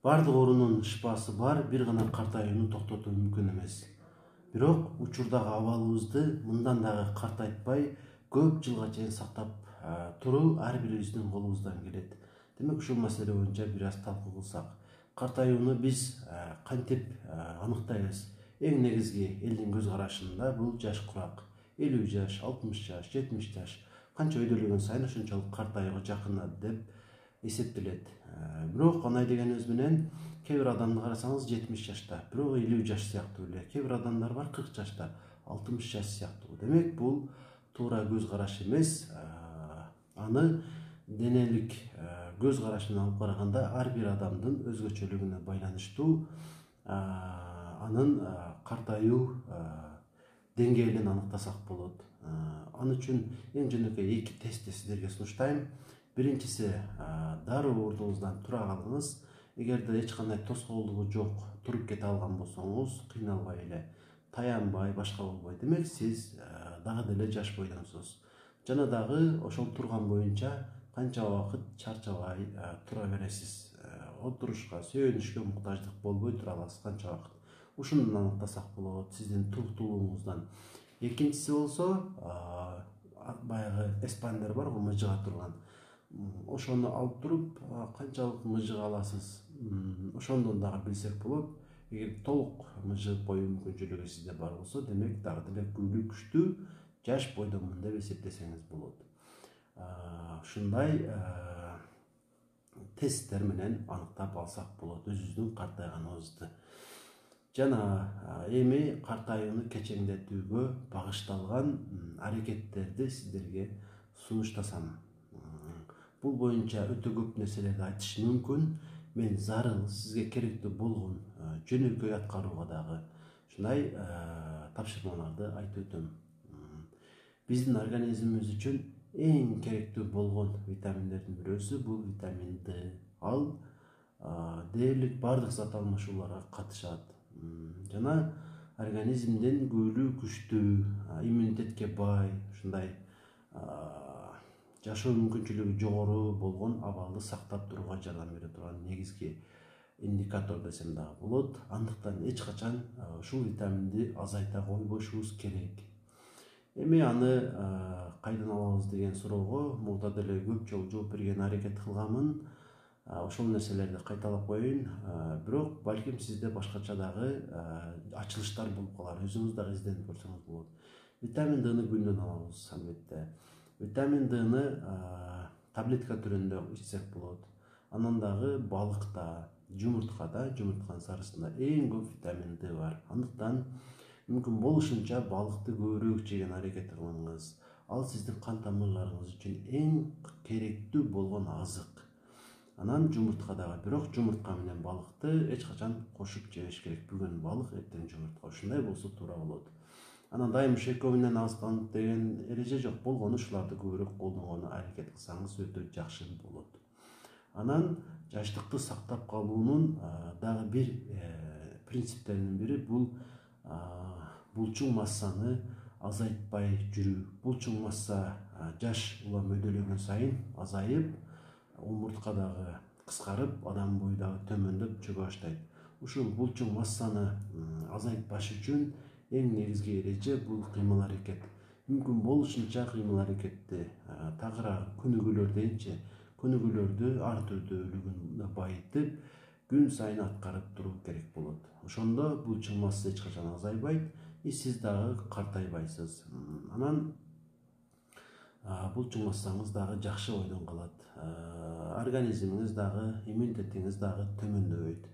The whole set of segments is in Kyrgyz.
Бардык оорунун шифасы бар, бир гана картаюуну токтотуу мүмкүн эмес. Бирок учурдагы абалыбызды мындан дагы картайтпай, көп жылга чейин сактап туруу ар бирибиздин колубуздан келет. Демек ушул маселе боюнча бир аз талкуу кылсак. Картаюуну биз кантип аныктайбыз? Эң негизги элдин көз карашында бул жаш курак. 50 жаш, 60 жаш, 70 жаш. Канча өйдөлгөн сайын ошончолук картайууга жакынат деп эсептелет. Бирок андай дегенибиз менен кээ бир адамды карасаңыз 70 жашта, бирок 50 жаш сыяктуу эле. Кээ бир адамдар бар 40 жашта, 60 жаш сыяктуу. Демек бул туура көз караш эмес. Аны денелик көз карашынан алып караганда ар бир адамдын өзгөчөлүгүнө байланыштуу анын картаюу деңгээлин аныктасак болот. Ал үчүн эң жөнөкөй 2 тестти сиздерге сунуштайм. Биринчиси, дароо ордуңуздан тура калыңыз. Эгерде эч кандай тоскоолдугу жок, туруп кете алган болсоңуз, кыйналбай эле, таянбай, башка болбой, демек сиз дагы деле жаш бойдонсуз. Жана дагы ошол турган боюнча канча убакыт чарчабай тура бересиз. Отурушка, сөйөнүшкө муктаждык болбой тура аласыз канча убакыт. Ушундан аныктасак болот, сиздин туруктуулугуңуздан. Экинчиси болсо, баягы эспандер бар го, мыжыга турган. Ошону алып туруп, канчалык мыжыга аласыз, ошондон дагы билсек болот. Эгер толук мыжыгып коюу мүмкүнчүлүгү сизде бар болсо, демек дагы деле күчтүү жаш бойдомун деп эсептесеңиз болот. Ушундай тесттер менен аныктап алсак болот өзүбүздүн картайганыбызды. Жана эми картаюуну кечеңдетүүгө багышталган аракеттерди сиздерге сунуштасам. Бул боюнча өтө көп нерселерди айтыш мүмкүн. Мен зарыл сизге керектүү болгон жөнөкөй аткарууга дагы ушундай тапшырмаларды айтып өтөм. Биздин организмибиз үчүн эң керектүү болгон витаминдердин бирөөсү бул витамин D. Ал дээрлик бардык зат алмашууларга катышат. Жана организмдин күбөлүү күчтүү, иммунитетке бай, ушундай жашоо мүмкүнчүлүгү жогору болгон абалды сактап турууга жардам бере турган негизги индикатор десем дагы болот. Андыктан эч качан ушул витаминди азайта койбошубуз керек. Эми аны кайдан алабыз деген суроого мурда деле көп жолу жооп бергенге аракет кылганмын. Ошол нерселерди кайталап коеюн. Бирок балким сизде башкача дагы ачылыштар болуп калар. Өзүңүз дагы изденип көрсөңүз болот. Витамин Д'ны күндөн алабыз албетте. Витамин Д'ны таблетка түрүндө ичсек болот. Анан дагы балыкта, жумурткада, жумуртканын сарысында эң көп витамин D бар. Андыктан мүмкүн болушунча балыкты көбүрөөк жеген аракет кылыңыз. Ал сиздин кан тамырларыңыз үчүн эң керектүү болгон азык. Анан жумуртка дагы, бирок жумуртка менен балыкты эч качан кошуп жебеш керек. Бүгүн балык, эртең жумуртка. Ушундай болсо туура болот. Анан дайым ушу экөөүнөн азыктанып деген эреже жок. Болгону ушуларды көбүрөөк колдонгонго аракет кылсаңыз өтө жакшы болот. Анан жаштыкты сактап калуунун дагы бир принциптеринин бири бул булчуң массаны азайтпай жүрүү. Булчуң масса жаш улам өйдөлгөн сайын азайып, омуртка дагы кыскарып, адам бою дагы төмөндөп чөгө баштайт. Ушул булчуң массаны азайтпаш үчүн эң негизги эреже бул кыймыл аракет. Мүмкүн болушунча кыймыл аракетти тагыраак күнүгүүлөр дейинчи, күнүгүүлөрдү ар түрдүүлүгүн байытып, күн сайын аткарып туруу керек болот. Ошондо булчуң масса эч качан азайбайт, сиз дагы картайбайсыз. Анан булчуң массаңыз дагы жакшы бойдон калат. Организмиңиз дагы, иммунитетиңиз дагы төмөндөбөйт.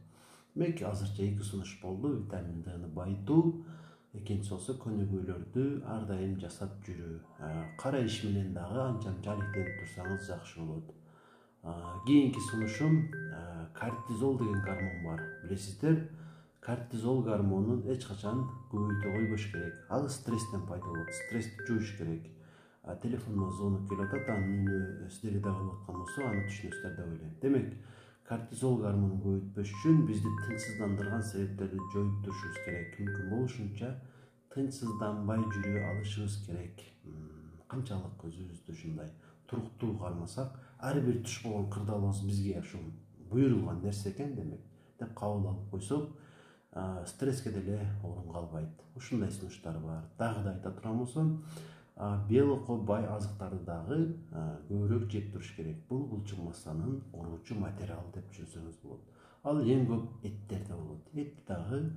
Демек азырча 2 сунуш болду. Витамин Д'ны байытуу, экинчиси болсо көнүгүүлөрдү ар дайым жасап жүрүү. Кара иш менен дагы анча-мынча алектенип турсаңыз жакшы болот. Кийинки сунушум кортизол деген гормон бар. Билесиздер, кортизол гормонун эч качан көбөйтө койбош керек. Ал стресстен пайда болот. Стрессти жоюш керек. Телефонума звонок келип атат, анын үнү сиздерге да болуп аткан болсо, аны түшүнөсүздөр деп ойлойм. Демек, кортизол гормонун көбөйтпөш үчүн бизди тынчсыздандырган себептерди жоюп турушубуз керек. Мүмкүн болушунча тынчсызданбай жүрө алышыбыз керек. Канчалык өзүбүздү ушундай туруктуу кармасак, ар бир туш болгон кырдаалыбыз бизге ушул буйрулган нерсе экен демек. деп кабыл алып койсок, стресске деле орун калбайт. Ушундай сунуштар бар. Дагы да айта турган болсом, белокко бай азыктарды дагы көбүрөөк жеп туруш керек. Бул булчуңмастанын куруучу материалы деп түшүнсөңүз болот. Ал эң көп эттерде болот. Эт дагы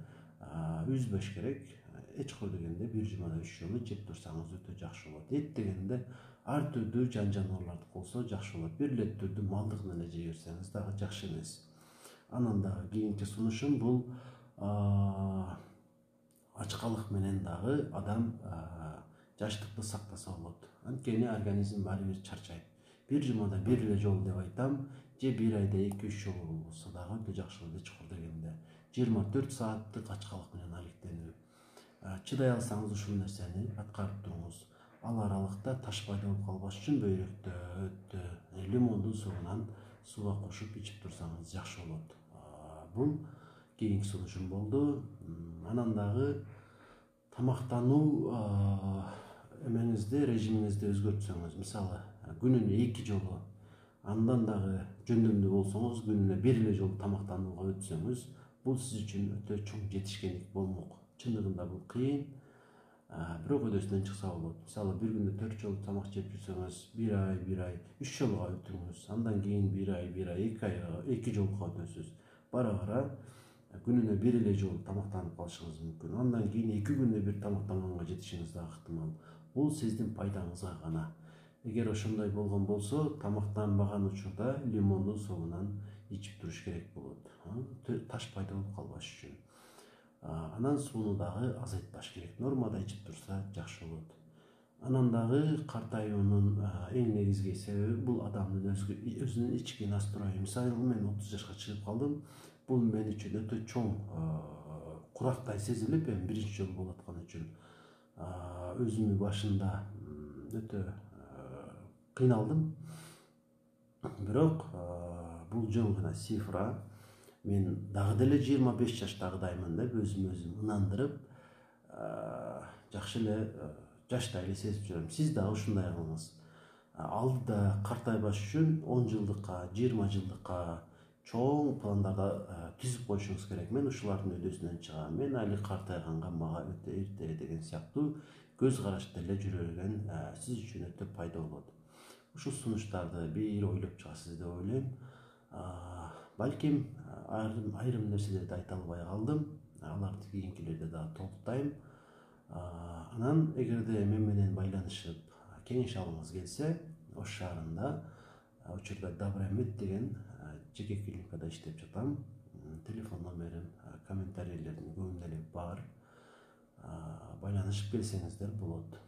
үзбөш керек. Эч кой дегенде бир жумада 3 жолу жеп турсаңыз өтө жакшы болот. Эт дегенде ар түрдүү жаныбарларды болсо жакшы болот. Бир эле түрдүү малдыгын эле жей берсеңиз дагы жакшы эмес. Анан дагы кийинки сунушум бул ачкалык менен дагы адам жаштыкты сактаса болот. Анткени организм баары бир чарчайт. Бир жумада бир эле жолу деп айтам, же бир айда 2-3 жолу болсо дагы өтө жакшы болот. Эч кой дегенде 24 сааттык ачкалык менен алектенүү. Чыдай алсаңыз ушул нерсени аткарып туруңуз. Ал аралыкта таш пайда болуп калбаш үчүн бөйрөктө лимондун суунан сууга кошуп ичип турсаңыз жакшы болот. Бул кийинки сунушум болду. Анан дагы тамактануу эмеңизди, режимиңизди өзгөртсөңүз, мисалы, күнүнө 2 жолу, андан дагы жөндөмдүү болсоңуз күнүнө 1 эле жолу тамактанууга өтсөңүз, бул сиз үчүн өтө чоң жетишкендик болмок. Чындыгында бул кыйын, бирок өдөсүнөн чыкса болот. Мисалы, бир күндө 4 жолу тамак жеп жүрсөңүз, 1 ай 3 жолуга өтүңүз. Андан кийин 1 ай 2 айга 2 жолуга өтөсүз. Бара күнүнө 1 эле жолу тамактанып калышыңыз мүмкүн. Андан кийин 2 күндө бир тамактанганга жетишиңиз да ыктымал. Бул сиздин пайдаңызга гана. Эгер ошондой болгон болсо, тамактанбаган учурда лимондун суунан ичип туруш керек болот. Таш пайда болуп калбаш үчүн. Анан сууну дагы азайтпаш керек. Нормада ичип турса жакшы болот. Анан дагы картаюунун эң негизги себеби бул адамдын өзүнүн ички настрою. Мисалы, мен 30 жашка чыгып калдым. Бул мен үчүн өтө чоң курактай сезилип, эми биринчи жолу болуп аткан үчүн өзүмү башында өтө кыйналдым. Бирок бул жолу гана цифра мен дагы деле 25 жаштагыдаймын деп өзүм ынандырып, жакшы эле жаштай эле сезип жүрөм. Сиз дагы ушундай кылыңыз. Алдыда картайбаш үчүн 10 жылдыкка, 20 жылдыкка чоң пландарды түзүп коюшуңуз керек. Мен ушулардын өдөсүнөн чыгам. Мен али картайганга мага өтө эрте деген сыяктуу көз карашты эле жүрө берген сиз үчүн өтө пайда болот. Ушул сунуштарды бир ойлоп чыгасыз деп ойлойм. Балким айрым нерселерди айта албай калдым. Аларды кийинкилерде дагы толуктайм. Анан эгерде мен менен байланышып кеңеш алгыңыз келсе, Ош шаарында учурда Добромед деген жеке клиникада иштеп жатам. Телефон номерим комментарийлердин көбүндө эле бар. Байланышып келсеңиздер болот.